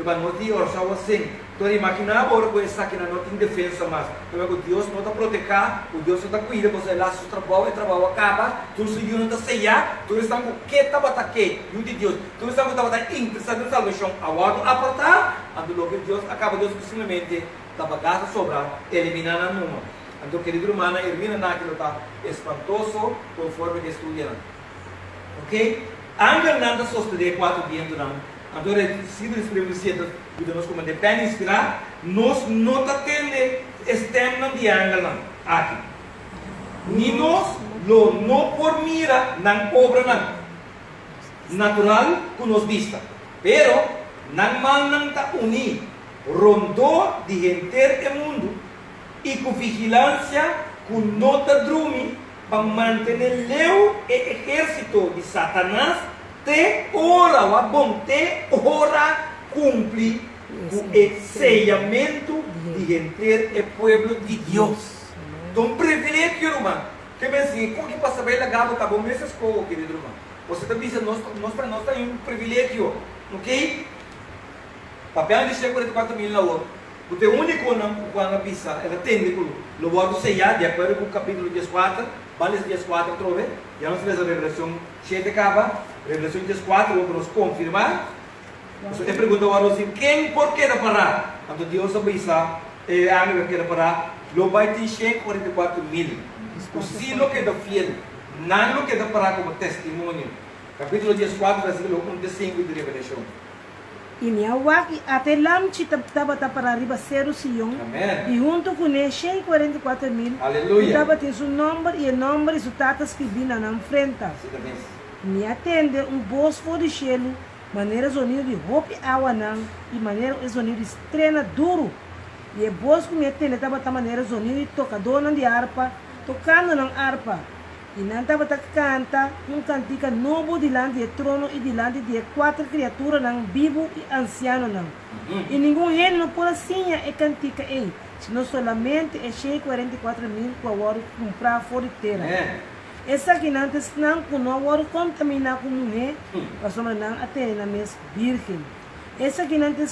Mas nós de hora só assim. Então imaginar agora com essa que não tem defesa mais. Então Deus não está protegendo, o Deus não está cuidando, você lá seu trabalho acaba, tudo se não está ceia, tudo está com que está batendo, e o de Deus, tudo está batendo interessado em salvação, a água apertar, então que Deus acaba Deus simplesmente da bagaça sobrar, eliminar a numa. Então querido irmão, elimina naquilo está espantoso, conforme que estudiando. Ok? Angel nada sostener 4 dias não. Então, se nós escrevemos nós como depende inspirar, nós não está tendo externo de ângulo aqui. Ni nós, não por mira, não obra não. Natural, que nos vista. Pero, não mal não está unido. Rondou de enter o mundo. E com vigilância, com nota drume, para manter o exército de Satanás, te ora, o bom te ora cumpre o sellamento de enter o povo de Deus. Então, privilégio, irmão. Que me diz, como que passa bem a gaba, tá bom? Essas coisas, querido irmão. Você está dizendo, nós para nós tem um privilégio, ok? Papel de 44 mil na hora. Porque o único não quando avisa, ela tem que lo guardo sellar de acordo com o capítulo 14, vale 14 trove, já nos fez a revelação 7 acaba, revelação 14 vamos nos confirmar. Então, eu pergunto agora assim, quem por que da parar? Então Deus avisa, a mim que da parar, lo vai ter 44.000. O silo que da fiel, não lo que da parar como testemunho. Capítulo 14, versículo 1 a 5 de revelação. E minha waki até lamchi estava para arriba ser o Sion. Amém. E junto com ele, 44.000. Aleluia. Estava ter seu nome e o nome de tatas que vinha na frente. Me atende bosfo de gelo, maneira sonido de roupa e água não, e maneira sonido de estrena duro. E o bosco me atende estava da maneira sonido de tocador de harpa, tocando na harpa. E não estava canta cantica novo diante do trono e diante de 4 criaturas não vivo e anciano não. E nenhum reino não pode assim e cantica aí, senão somente é 44.000 que agora comprar fora de terra. Essa aqui não tem não agora contaminar com mulher, para sombra não até na mesma virgem. Essa aqui não tem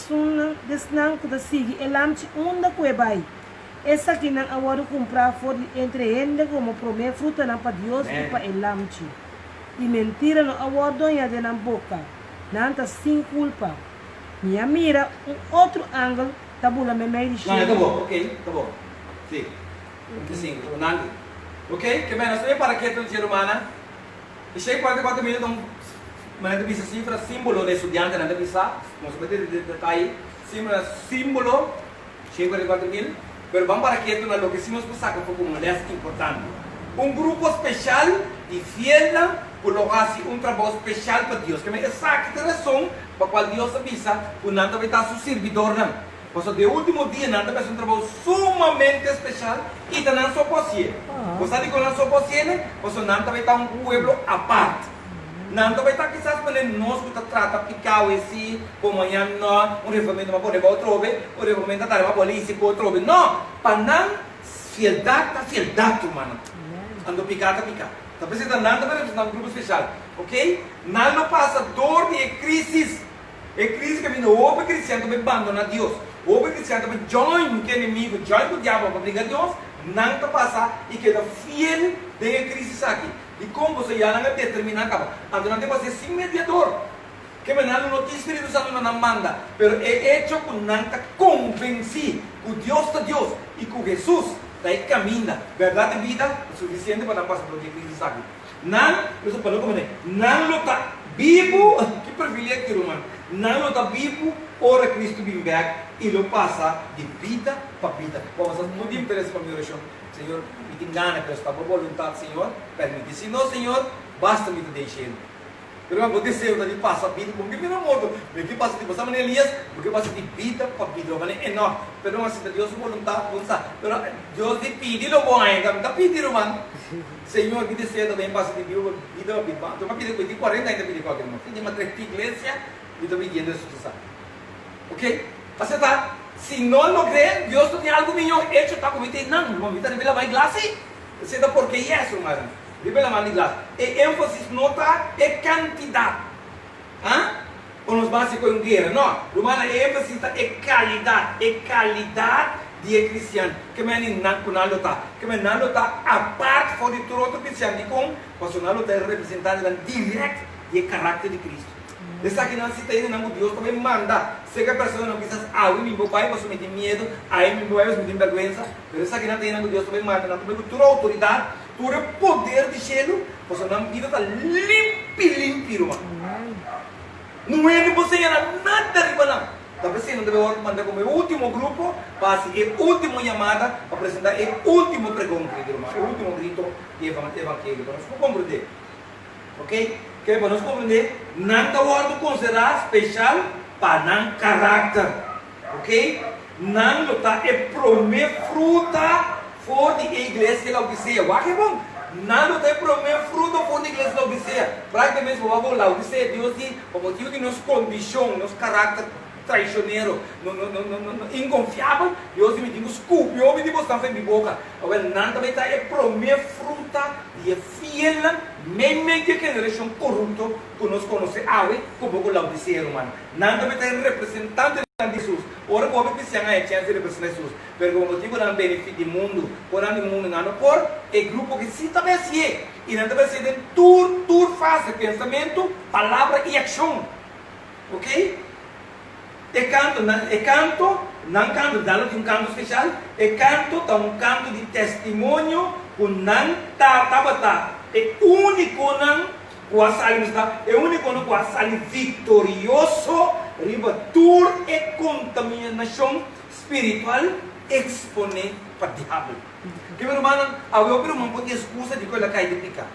não que sigue é lamte onda que vai. Essa aqui não agora comprar fora entre eles como prometer fruta não para Deus e para o lamte. E mentira não agora donha de na boca, não está sem culpa. Minha mira outro ângulo, tabula me meio de Não, tá bom, ok, tá bom. Sim. Sim, Ronaldo. Ok? Que bem, nós também para que tu ser humana. E chega 44 minutos, mas não bisa cifra, símbolo de estudante, não bisa. Vamos meter detalhe. Símbolo, 44.000. Pero vamos para que tu lo que hicimos por sacar fue como es importante. Grupo especial de fiel, colocar assim trabalho especial para Deus. Que é exata razão para qual Deus avisa que não vai estar seu servidor. Porque de último dia não vai ser trabalho sumamente especial e não só possível. Você diz que não só possível, porque não vai estar pueblo à parte. Não vai estar quizás para nós que trata picar esse, como amanhã não, reformento para poder outro vez, o reformento para a polícia para outro vez. Não, para não fieldade humana. Ando picar, picar. Está precisando nada para representar grupo especial, ok? Não passa dor e crise. É crise que vem o cristiano que abandona Deus. O cristiano que join com o inimigo, join com o diabo para brigar Deus, não passa e queda fiel de crise aqui. E como você já não determina acaba, então não tem que ser sem mediador. Que me não tem Espírito Santo não manda, mas é hecho com não convenci que Deus é Deus e que Jesus daí caminha, verdade e vida é suficiente para não passar por crise aqui. Não, isso falou como é, não está vivo, que privilégio que romano, não está vivo, ora Cristo vem back e lo passa de vida para vida. Vamos a muito interesse para a minha oração. Senhor, me tem gana para esta boa vontade, Senhor, permite. Se não, Senhor, basta me deixar. Pero eu vou dizer, eu passa a vida, porque me não morto, porque passa de passar Elias, porque passa de vida para vida, mas é não. Pero mas se Deus vontade, pero Deus te pede lo bom ainda, me pede mano. Senhor, que dizer também passa de vida para vida. Tu me pede de 40 ainda pede qualquer irmão. Tem uma três igreja e tu pedindo isso tu sabe. Ok? Acertar? Se não lo crê, Deus tem algo melhor hecho está comigo. Não, irmão, me revela mais classe. Você dá porque é isso, mano. Revela mais classe. E ênfase nota é quantidade. Ou nos básicos em guerra. Não, romana ênfase é qualidade. É qualidade de cristiano. Que me não kunalo tá. Que me não tá a parte fora de todo outro cristiano. De como, porque não está representando direto de caráter de Cristo. Essa aqui não se tem, não, Deus também manda. Se a pessoa não precisa, me meu pai, você me tem medo, me meu pai, você me tem vergonha. Mas essa aqui não tem, não, Deus também manda. Não tem toda a autoridade, todo o poder de gelo, você não vida está limpo, irmão. Não é que você era nada riba, não. Talvez você não deve mandar como o último grupo, passe a última chamada para apresentar o último pregão, irmão. O último grito de evangelho. Para nós compreender. Ok? Que para nós compreender, não está o considerar especial para não caráter, ok? Não está é promer fruta fora da igreja de Laodiceia. O que é bom? Não está é promer fruta fora da igreja de Laodiceia. Praticamente o que Laodiceia Deus diz, o motivo de nossa condição, nosso caráter traicioneiro, inconfiável, Deus me diz desculpe, eu me digo bastante em minha boca. Agora não também está é promer fruta de fiel, mesmo que a geração corrupta que nós conhecemos, como o Laodiceia, humano. Não também está representante de Jesus. Ora, como que se a chance de representar Jesus, pero como motivo da benefício do mundo, por onde o mundo não por, é grupo que se também se é, e não também se tem tour fase de pensamento, palavra e ação, ok? Não canto, dá-lhe um canto especial, canto, um canto de testemunho, que não tá, é único não, é único não, que sai vitorioso, riba tour e contaminação espiritual, expone para o diabo. Que meu irmão, eu não pode excusa de que ela cai de picar.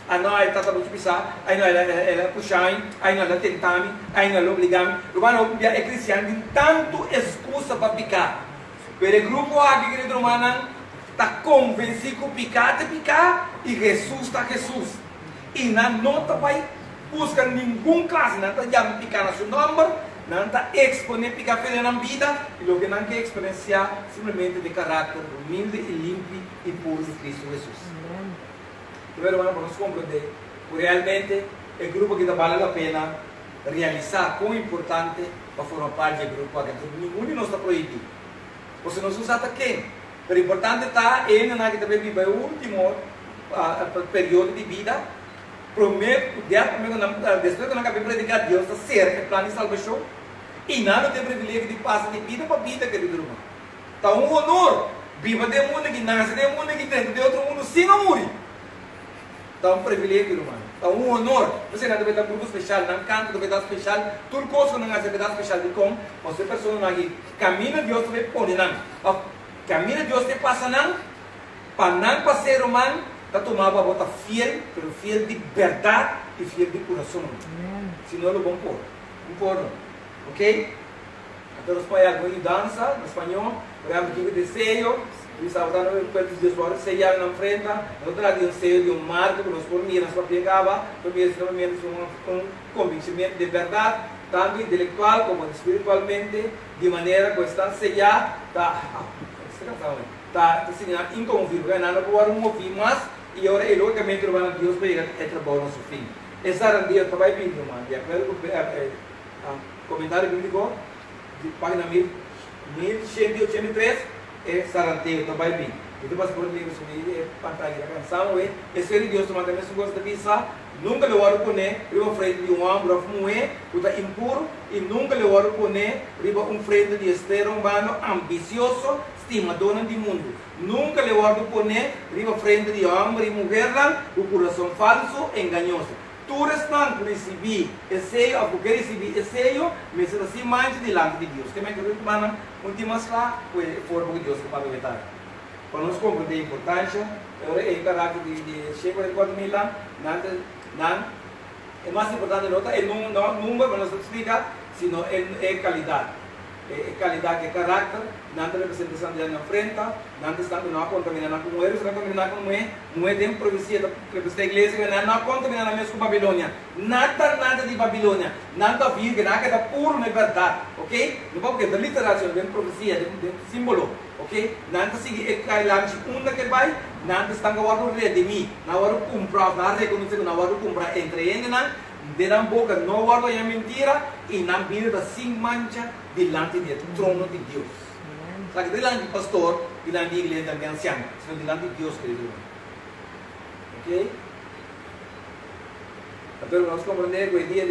Ah, não, ela está muito pisar, aí não, ela puxar, aí não, ela tentar, aí não, ela obrigar. Irmão, é cristiano, tem tanto excusa para picar. Pero o grupo aqui, querido irmão, está convencido que picar e Jesus está Jesus. E não vai buscar nenhuma classe, não está picar no seu nome, não está exponer picar pela na vida, e o que não quer experienciar simplesmente de caráter humilde e limpo e puro de Cristo Jesus. Primeiro, hermano, para nos compreender, realmente é o grupo que vale a pena realizar, quão importante para formar parte do grupo aqui. Nenhum de nós está proibido. Você não usa até quem? Mas o importante está em que também vive o último período de vida. Prometo, depois que eu acabei de predicar Deus, está certo, é plano de salvação. E nada tem privilégio de passar de vida para vida, querido irmão. Está um honor. Viva de mundo que nasce, de mundo que tem, de outro mundo, sem amor. Está um privilégio, irmão. Está um honor. Você não deve dar grupo especial, não canto, deve dar especial. Tudo coisa não deve dar especial de como. Você pessoa aqui caminha Deus deve pôr não. Caminha Deus te passa não. Para não passar irmão, está tomando a bota fiel, pero fiel de verdade e fiel de coração. Senão é bom pôr. Um pôr, ok? Então nós põe algo de dança, no espanhol, programa de desejo. E saudando o peito de Deus para sellar na frente, nós trazemos um sello de um marco que nós formamos, nós pegava, também um convencimento de verdade, tanto intelectual como espiritualmente, de maneira que está sellado, está inconfirmado, nada para ouvir mais, e agora, logicamente, Deus vai trabalhar no seu fim. Essa dia estava vindo, irmão, de acordo com o comentário bíblico, de página 1183, é saranteio também bem. Então, mas por livro sobre pantalla da canção, esse de Deus também se gosta de pensar, nunca le vou poner riba frente de um homem moe, uta impuro, e nunca le vou poner riba frente de estero humano ambicioso, estimador do mundo. Nunca le vou poner riba frente de homem e mulher, o coração falso, enganoso. Tu restan por receber esse, ou porque receber esse, mas se assim mais diante de Deus. Que me quero tomar últimas lá, foi forma que Deus vai aproveitar. Para nós compreender a importância, o caráter de chegar de 4 mil anos, não é mais importante não é não número, mas nós explica, sino é qualidade. É qualidade, é caráter, não tem representação de na frente, não está não contaminar com mulheres, não contaminar com mulher tem profecia da igreja, não contaminar mesmo com Babilônia, nada de Babilônia, nada virgem, nada é puro na verdade, ok? Não pode porque da literatura tem profecia, tem símbolo, ok? Nada sigue é cai lá de que vai, nada está agora redimir, na hora comprar, na reconhecer, na hora comprar entre eles, de na boca não guarda a mentira e não vida sem mancha diante do trono de Deus. Sabe, diante do pastor, diante da igreja de anciano, sino diante de Deus, querido. Ok? Então, nós compreendemos que o dia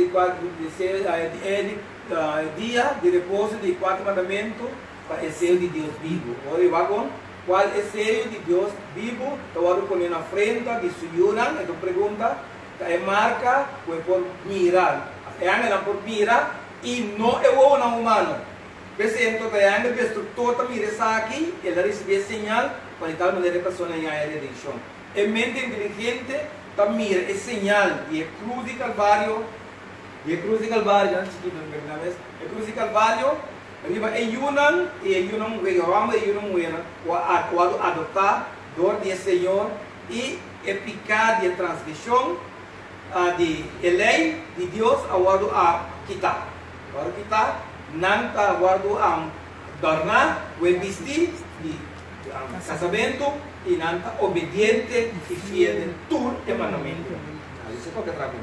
dia de repouso de 4 mandamentos é sello de Deus vivo. Agora, vagão, qual é o sello de Deus vivo? Então, eu vou na frente de Suyunan, então pergunta, é marca, por mirar. É ainda por mirar e não é o humano. Presente que ainda o instrutor também mira aqui, ele recebe sinal para tal maneira a pessoa em área de direção. É mente inteligente, também mira é sinal de cruz de Calvário, antes de é cruz de Calvário, arriba é Yunan, Rama, quando adotar, dor de Senhor e é picar de transgressão, de lei de Deus aguardo a quitar. Agora quitar, não aguardo a tornar o vestir de casamento e não obediente e fiel de tudo e mandamento. Isso é qualquer trabalho.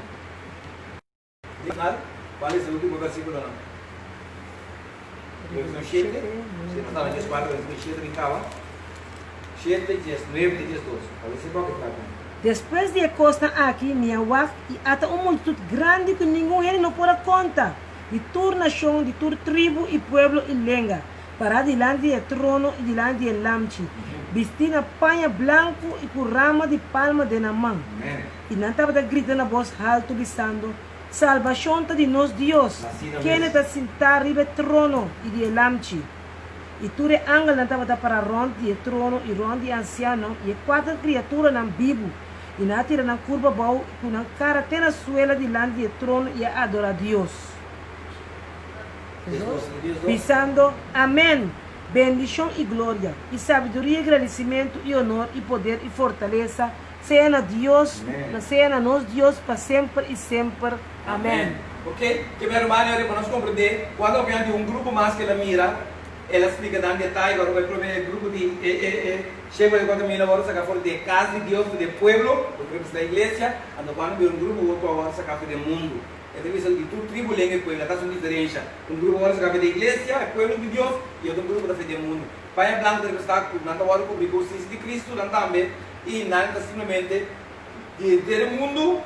Vale esse último versículo não. Versículo 7. Se não está na 10, 4, versículo 7, brincava. 7, 10, 9, 10, 12. A ver se pode tratar. Depois de costa aqui, minha wak, e até uma multitud grande que ninguém não pode contar. De toda nação, de toda tribo e pueblo e língua. Para diante do trono e diante do lamchi. Vestida panha branco e com rama de palma de na mão. E não estava gritando a voz alta, dizendo: salvação de nós Deus, que ele está sentado riba do trono e do lamchi. E tudo ángel não estava para ronde do trono e ronde do anciano, e 4 criaturas não vivo. E na tira na curva bau, com a cara até na suela diante do trono e adora a Deus. Pisando, amém. Bendição e glória, e sabedoria, agradecimento e honor e poder e fortaleza seja a Deus, seja a nós Deus para sempre e sempre. Amém. Ok? Que meu irmão, para nós compreender, quando alguém de grupo mais que ela mira, ela explica em detalhe, agora vai prover o grupo de chega de quando mira agora sacar fora de casa de Deus, de pueblo, porque da igreja, quando vê grupo outro agora sacar fora do mundo. Então, isso de tudo tribo, língua e pueblo, está uma diferença. Grupo agora sacar fora da igreja, é pueblo de Deus, e outro grupo da fé do mundo. Pai blanco que está na hora publicou o de Cristo, não também, e não está simplesmente de mundo,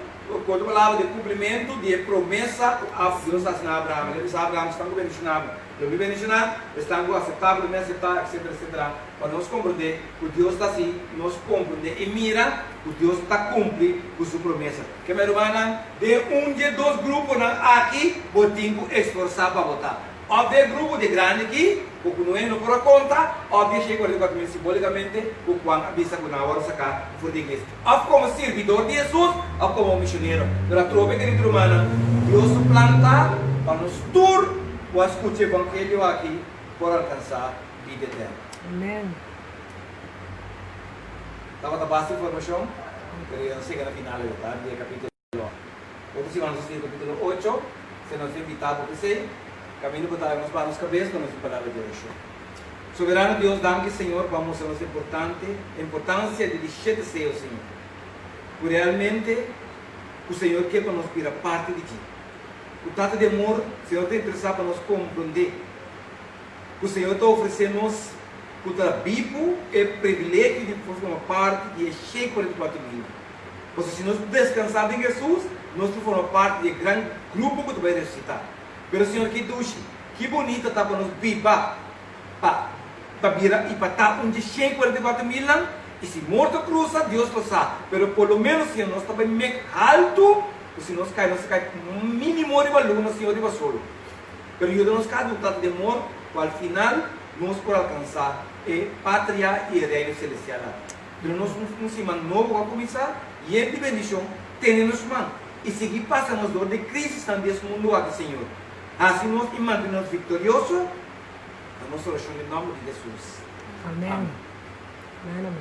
quando falava de cumprimento, de promessa, a Deus está a Abraão. Ele disse: Abraão está bendicionado. Eu me bendicionar, está aceitável, me aceitar, etc, etc. Para nós compreender que Deus está assim, nós compreender e mira que Deus está cumprindo com sua promessa. Que minha irmã, de de 2 grupos aqui, vou ter que esforçar para votar. Houve grupo de grande aqui, porque não é por conta, houve chegou ali simbolicamente, o qual avisa que na hora sacar for de igreja. Houve como servidor de Jesus, houve como missionário. Pela tropa querida humana, Deus planta para nos tur, o escutar o evangelho aqui, para alcançar vida eterna. Amém. Estava a base de informação, queria chegar na final da tarde, capítulo 8. Vamos chegar no capítulo 8, se nos invitado para você. Caminho para nós para as cabeças com as palavras de Deus. Soberano Deus, dá-me, Senhor, vamos a nossa importância de deixar de ser o Senhor. Por realmente, o Senhor quer para nós vir a parte de Ti. O tanto de amor, o Senhor está interessado para nós compreender. O Senhor está oferecendo-nos o trabalho e o privilégio de formar parte de 44 mil. Ou seja, se nós descansarmos em Jesus, nós formamos parte de um grande grupo que vai ressuscitar. Pero Senhor, que duche, que bonita está para nos vivar, para vir e para estar onde 144 mil anos, e se morto cruza, Deus lo sabe. Pero por lo menos, Senhor, nós estamos bem alto, se nós caímos um mínimo de valor, nós Senhor, de solo. Pero ajuda-nos cada tanto de amor, para ao final, nós por alcançar a pátria e o reino celestial. Pero nós não se novo a começar, e é de bendição, tem nos mãos. E seguir passando as dores de crise também nesse mundo aqui, Senhor. Assim nós mantenemos vitoriosos, a nossa oração em nome de Jesus. Amém. Amém. Amém.